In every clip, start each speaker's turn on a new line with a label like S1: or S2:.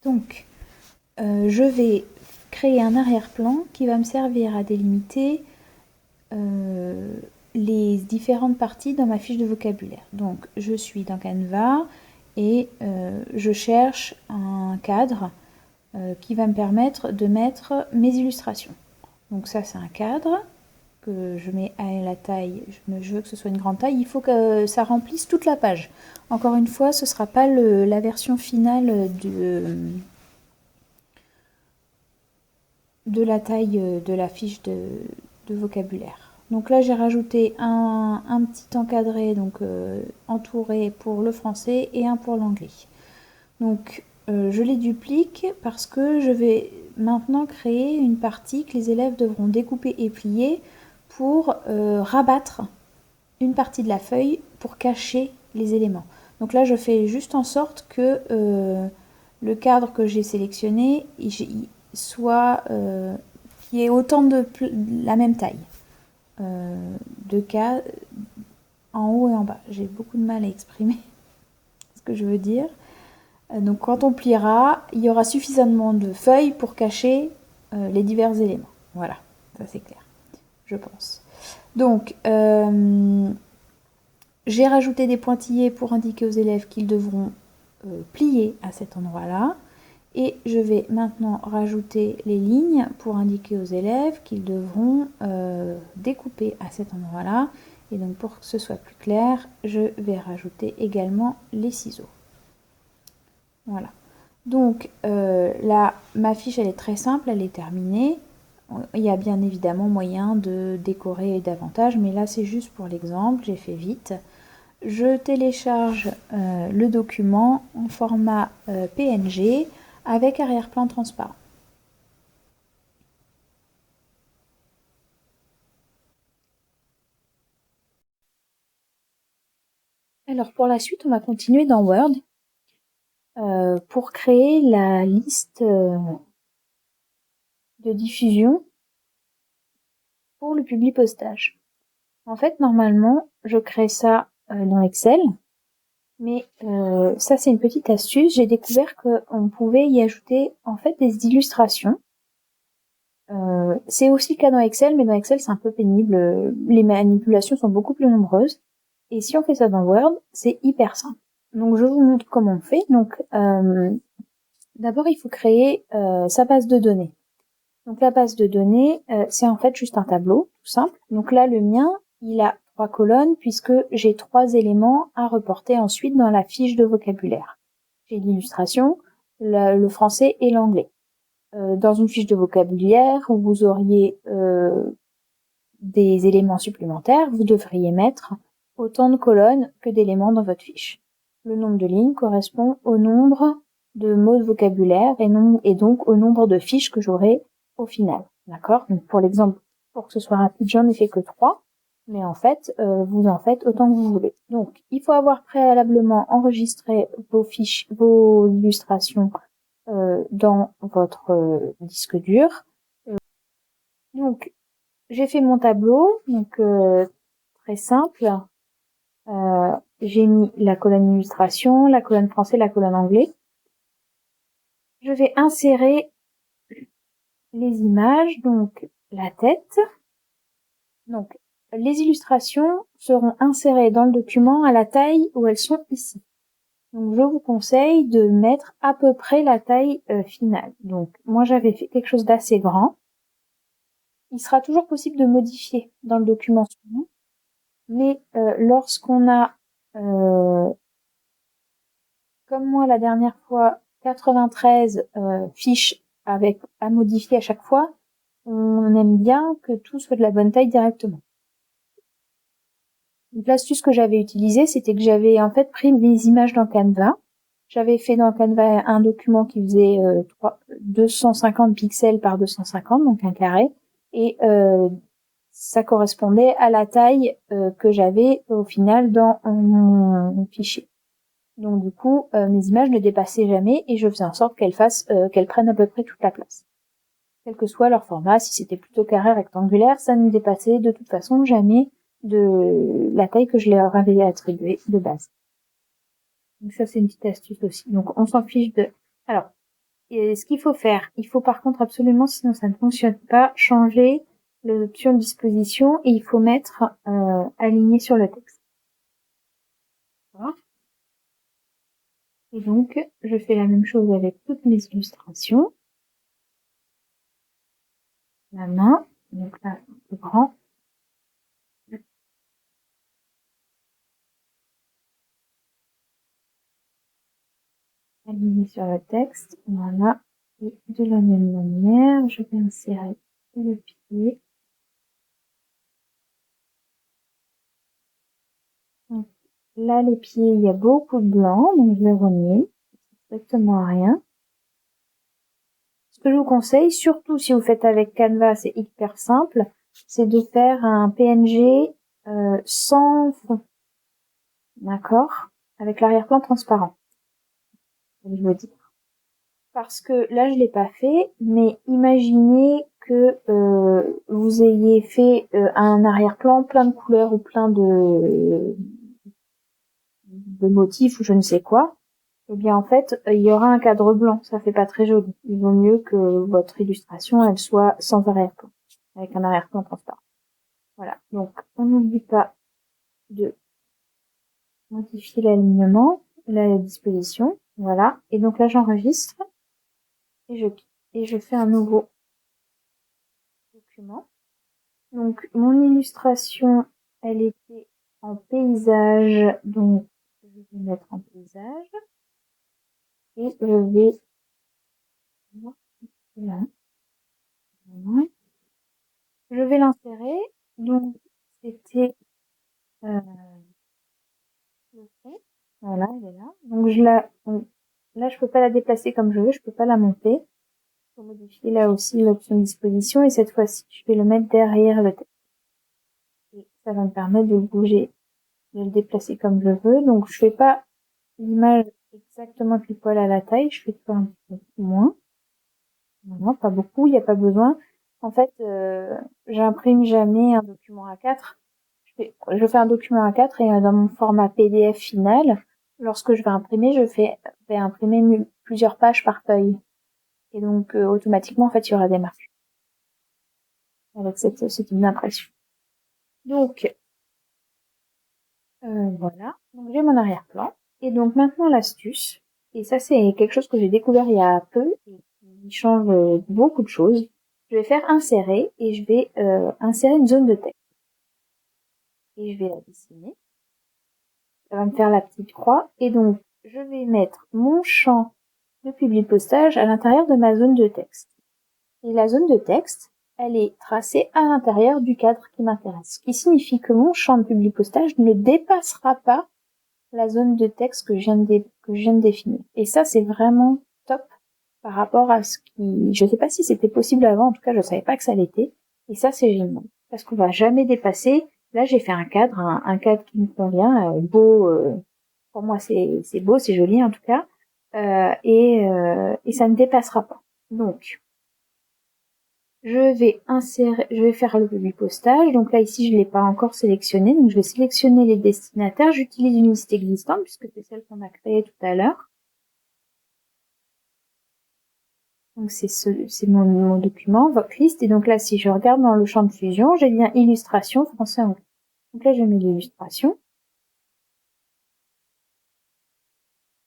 S1: Donc, je vais créer un arrière-plan qui va me servir à délimiter les différentes parties dans ma fiche de vocabulaire. Donc, je suis dans Canva et je cherche un cadre qui va me permettre de mettre mes illustrations. Donc ça, c'est un cadre que je mets à la taille, je veux que ce soit une grande taille, il faut que ça remplisse toute la page. Encore une fois, ce ne sera pas la version finale de la taille de la fiche de vocabulaire. Donc là, j'ai rajouté un petit encadré, donc entouré pour le français et un pour l'anglais. Donc je les duplique parce que je vais maintenant créer une partie que les élèves devront découper et plier pour rabattre une partie de la feuille pour cacher les éléments. Donc là, je fais juste en sorte que le cadre que j'ai sélectionné soit qui ait autant de la même taille. De cas en haut et en bas. J'ai beaucoup de mal à exprimer ce que je veux dire. Donc quand on pliera, il y aura suffisamment de feuilles pour cacher les divers éléments. Voilà, ça c'est clair, je pense. Donc, j'ai rajouté des pointillés pour indiquer aux élèves qu'ils devront plier à cet endroit-là. Et je vais maintenant rajouter les lignes pour indiquer aux élèves qu'ils devront découper à cet endroit-là. Et donc pour que ce soit plus clair, je vais rajouter également les ciseaux. Voilà. Donc là, ma fiche, elle est très simple, elle est terminée. Il y a bien évidemment moyen de décorer davantage, mais là, c'est juste pour l'exemple, j'ai fait vite. Je télécharge le document en format PNG avec arrière-plan transparent. Alors pour la suite, on va continuer dans Word pour créer la liste de diffusion pour le publipostage. En fait, normalement, je crée ça dans Excel, mais ça c'est une petite astuce. J'ai découvert qu'on pouvait y ajouter en fait des illustrations. C'est aussi le cas dans Excel, mais dans Excel c'est un peu pénible. Les manipulations sont beaucoup plus nombreuses. Et si on fait ça dans Word, c'est hyper simple. Donc je vous montre comment on fait. Donc d'abord il faut créer sa base de données. Donc la base de données, c'est en fait juste un tableau, tout simple. Donc là le mien, il a 3 colonnes puisque j'ai 3 éléments à reporter ensuite dans la fiche de vocabulaire. J'ai l'illustration, le français et l'anglais. Dans une fiche de vocabulaire où vous auriez des éléments supplémentaires, vous devriez mettre autant de colonnes que d'éléments dans votre fiche. Le nombre de lignes correspond au nombre de mots de vocabulaire et donc au nombre de fiches que j'aurai au final. D'accord? Donc pour l'exemple, pour que ce soit rapide, j'en ai fait que 3, mais en fait, vous en faites autant que vous voulez. Donc, il faut avoir préalablement enregistré vos fiches, vos illustrations dans votre disque dur. Donc, j'ai fait mon tableau, donc très simple. J'ai mis la colonne illustration, la colonne français, la colonne anglais. Je vais insérer les images, donc la tête. Donc, les illustrations seront insérées dans le document à la taille où elles sont ici. Donc, je vous conseille de mettre à peu près la taille finale. Donc, moi, j'avais fait quelque chose d'assez grand. Il sera toujours possible de modifier dans le document suivant. Mais lorsqu'on a, comme moi la dernière fois, 93 fiches avec à modifier à chaque fois, on aime bien que tout soit de la bonne taille directement. Donc l'astuce que j'avais utilisée, c'était que j'avais en fait pris mes images dans Canva. J'avais fait dans Canva un document qui faisait 250 pixels par 250, donc un carré, et ça correspondait à la taille que j'avais au final dans mon fichier. Donc du coup, mes images ne dépassaient jamais et je faisais en sorte qu'elles prennent à peu près toute la place. Quel que soit leur format, si c'était plutôt carré, rectangulaire, ça ne dépassait de toute façon jamais de la taille que je leur avais attribuée de base. Donc ça c'est une petite astuce aussi. Donc on s'en fiche de... Alors, et ce qu'il faut faire, il faut par contre absolument, sinon ça ne fonctionne pas, changer l'option disposition et il faut mettre aligné sur le texte. D'accord. Et donc, je fais la même chose avec toutes mes illustrations. La main, donc là, un peu grand. Aligné sur le texte, voilà. Et de la même manière, je vais insérer le pied. Donc, là, les pieds, il y a beaucoup de blanc, donc je vais remuer. Strictement rien. Ce que je vous conseille, surtout si vous faites avec Canva, c'est hyper simple, c'est de faire un PNG sans fond, d'accord, avec l'arrière-plan transparent, comme je vous dis. Parce que là, je l'ai pas fait, mais imaginez que vous ayez fait un arrière-plan plein de couleurs ou plein de motifs ou je ne sais quoi. Eh bien, en fait, il y aura un cadre blanc. Ça fait pas très joli. Il vaut mieux que votre illustration, elle soit sans arrière-plan, avec un arrière-plan transparent. Voilà. Donc, on n'oublie pas de modifier l'alignement, la disposition. Voilà. Et donc là, j'enregistre et je fais un nouveau document. Donc, mon illustration, elle était en paysage. Donc, je vais mettre en paysage. Et je vais là. Voilà. Je vais l'insérer. Donc, c'était le fond. Voilà, elle est là. Donc, là, je peux pas la déplacer comme je veux, je peux pas la monter. Je peux modifier là aussi l'option disposition et cette fois-ci, je vais le mettre derrière le texte. Et ça va me permettre de le bouger, de le déplacer comme je veux. Donc, je fais pas l'image exactement pile poil à la taille, je fais tout un petit peu moins. Non, pas beaucoup, il n'y a pas besoin. En fait, j'imprime jamais un document A4. Je fais un document A4 et dans mon format PDF final, lorsque je vais imprimer, vais imprimer plusieurs pages par feuille. Et donc, automatiquement, en fait, il y aura des marques avec ce type d'impression. Donc, voilà. Donc, j'ai mon arrière-plan. Et donc, maintenant, l'astuce. Et ça, c'est quelque chose que j'ai découvert il y a peu et qui change beaucoup de choses. Je vais faire insérer et je vais insérer une zone de texte. Et je vais la dessiner. Ça va me faire la petite croix. Et donc, je vais mettre mon champ de publipostage à l'intérieur de ma zone de texte. Et la zone de texte, elle est tracée à l'intérieur du cadre qui m'intéresse. Ce qui signifie que mon champ de publipostage ne dépassera pas la zone de texte que je viens de définir. Et ça, c'est vraiment top par rapport à ce qui, je sais pas si c'était possible avant, en tout cas, je savais pas que ça l'était. Et ça, c'est génial. Parce qu'on va jamais dépasser. Là, j'ai fait un cadre, un cadre qui me convient, beau, pour moi, c'est beau, c'est joli, en tout cas. Et ça ne dépassera pas. Donc, je vais faire le publipostage. Donc là, ici, je l'ai pas encore sélectionné. Donc, je vais sélectionner les destinataires. J'utilise une liste existante puisque c'est celle qu'on a créée tout à l'heure. Donc, c'est mon document, votre liste. Et donc là, si je regarde dans le champ de fusion, j'ai bien illustration français anglais. Donc là, je mets l'illustration.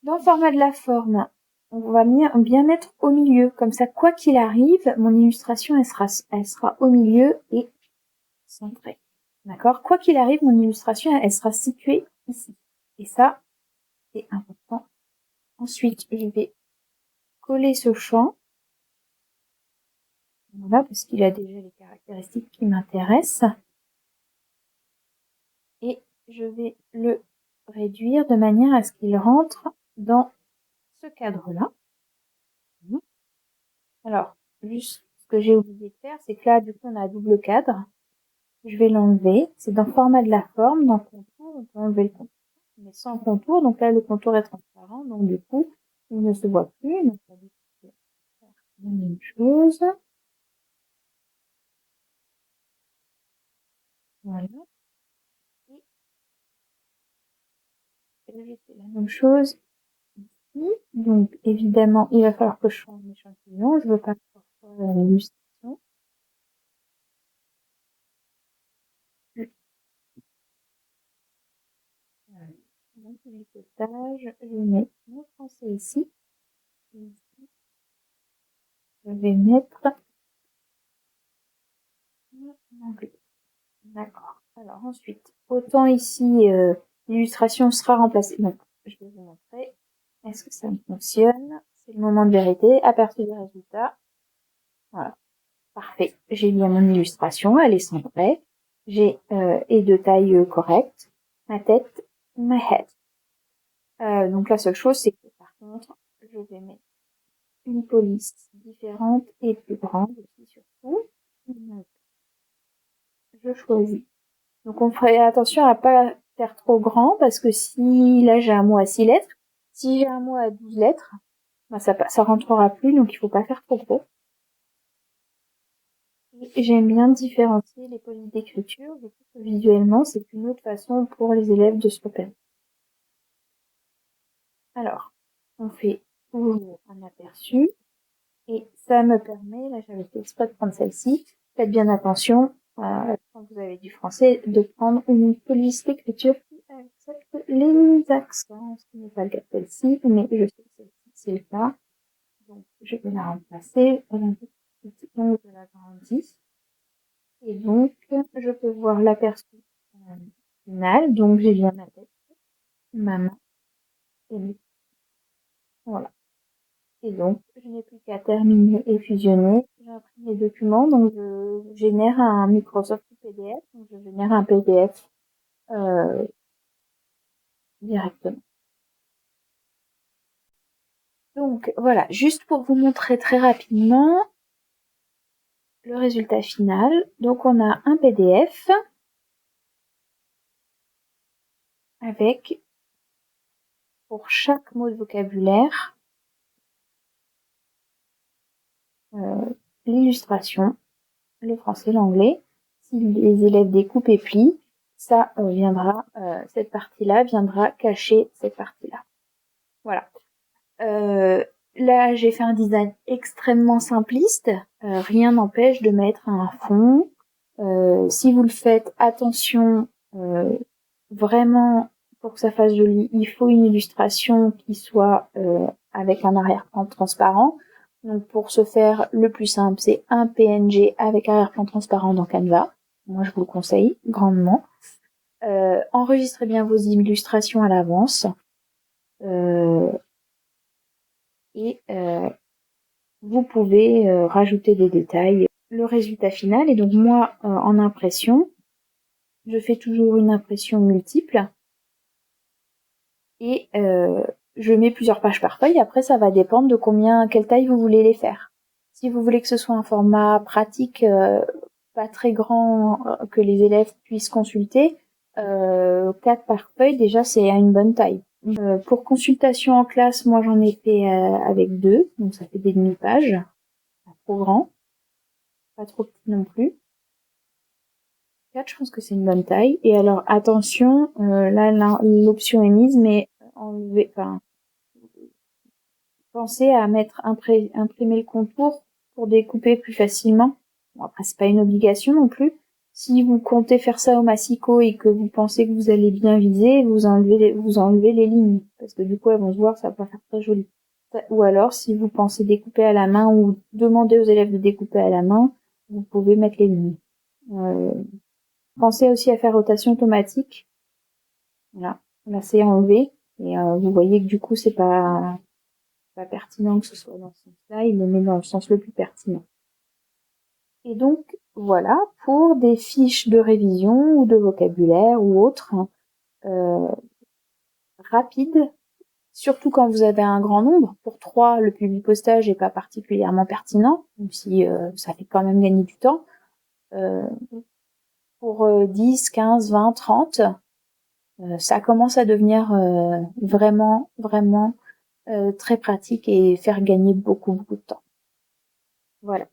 S1: Dans le format de la forme, on va bien mettre au milieu. Comme ça, quoi qu'il arrive, mon illustration, elle sera au milieu et centrée. D'accord? Quoi qu'il arrive, mon illustration, elle sera située ici. Et ça, c'est important. Ensuite, je vais coller ce champ. Voilà, parce qu'il a déjà les caractéristiques qui m'intéressent. Et je vais le réduire de manière à ce qu'il rentre dans ce cadre-là. Alors, juste ce que j'ai oublié de faire, c'est que là, du coup, on a un double cadre. Je vais l'enlever. C'est dans le format de la forme, dans le contour, on peut enlever le contour. Mais sans contour, donc là, le contour est transparent, donc du coup, il ne se voit plus. Donc, on va faire la même chose. Voilà. Et je fais la même chose. Donc, évidemment, il va falloir que je change l'échantillon. Je veux pas que ce soit l'illustration. Donc, du postage, je mets mon français ici. Ici, je vais mettre mon anglais. D'accord. Alors, ensuite, autant ici, l'illustration sera remplacée. Donc, je vais vous montrer. Est-ce que ça fonctionne? C'est le moment de vérité. Aperçu des résultats. Voilà. Parfait. J'ai bien mon illustration. Elle est centrée. J'ai, et de taille correcte. Ma tête, ma head. Donc la seule chose, c'est que par contre, je vais mettre une police différente et plus grande aussi surtout. Donc, je choisis. Donc on ferait attention à pas faire trop grand parce que si là j'ai un mot à 6 lettres, si j'ai un mot à 12 lettres, bah ça rentrera plus, donc il faut pas faire trop gros. Et j'aime bien différencier les polices d'écriture, je trouve que visuellement c'est une autre façon pour les élèves de se repérer. Alors, on fait toujours un aperçu. Et ça me permet, là j'avais fait exprès de prendre celle-ci, faites bien attention, quand vous avez du français, de prendre une police d'écriture qui accepte les accents, ce qui n'est pas le cas de celle-ci, mais je sais que celle-ci c'est le cas. Donc je vais la remplacer, elle a un petit ongle de l'agrandie. Et donc je peux voir l'aperçu final, donc j'ai bien ma tête, ma main et mes... Voilà. Et donc, je n'ai plus qu'à terminer et fusionner. J'imprime les documents, donc je génère un Microsoft PDF, donc je génère un PDF directement. Donc voilà, juste pour vous montrer très rapidement le résultat final. Donc on a un PDF avec, pour chaque mot de vocabulaire, l'illustration, le français, l'anglais. Si les élèves découpent et plient, ça viendra, cette partie-là viendra cacher cette partie-là. Voilà. Là, j'ai fait un design extrêmement simpliste. Rien n'empêche de mettre un fond. Si vous le faites, attention, vraiment, pour que ça fasse joli, il faut une illustration qui soit avec un arrière-plan transparent. Donc pour ce faire, le plus simple, c'est un PNG avec arrière-plan transparent dans Canva. Moi, je vous le conseille grandement. Enregistrez bien vos illustrations à l'avance. Et vous pouvez rajouter des détails. Le résultat final est donc moi en impression. Je fais toujours une impression multiple et je mets plusieurs pages par feuille. Après, ça va dépendre de quelle taille vous voulez les faire. Si vous voulez que ce soit un format pratique, pas très grand, que les élèves puissent consulter, 4 par feuille, déjà, c'est à une bonne taille. Pour consultation en classe, moi j'en ai fait avec 2, donc ça fait des demi-pages, pas trop grand, pas trop petit non plus. 4, je pense que c'est une bonne taille. Et alors attention, là l'option est mise, mais pensez à imprimer le contour pour découper plus facilement. Bon, après c'est pas une obligation non plus. Si vous comptez faire ça au massicot et que vous pensez que vous allez bien viser, vous enlevez les lignes, parce que du coup elles vont se voir, ça va pas faire très joli. Ou alors, si vous pensez découper à la main ou demander aux élèves de découper à la main, vous pouvez mettre les lignes. Pensez aussi à faire rotation automatique. Voilà. Là, c'est enlevé. Et vous voyez que du coup, c'est pas pertinent que ce soit dans ce sens-là. Il le met dans le sens le plus pertinent. Et donc, voilà, pour des fiches de révision ou de vocabulaire ou autres, rapides, surtout quand vous avez un grand nombre. Pour 3, le publipostage n'est pas particulièrement pertinent, même si ça fait quand même gagner du temps. Pour 10, 15, 20, 30, ça commence à devenir vraiment, vraiment très pratique et faire gagner beaucoup, beaucoup de temps. Voilà.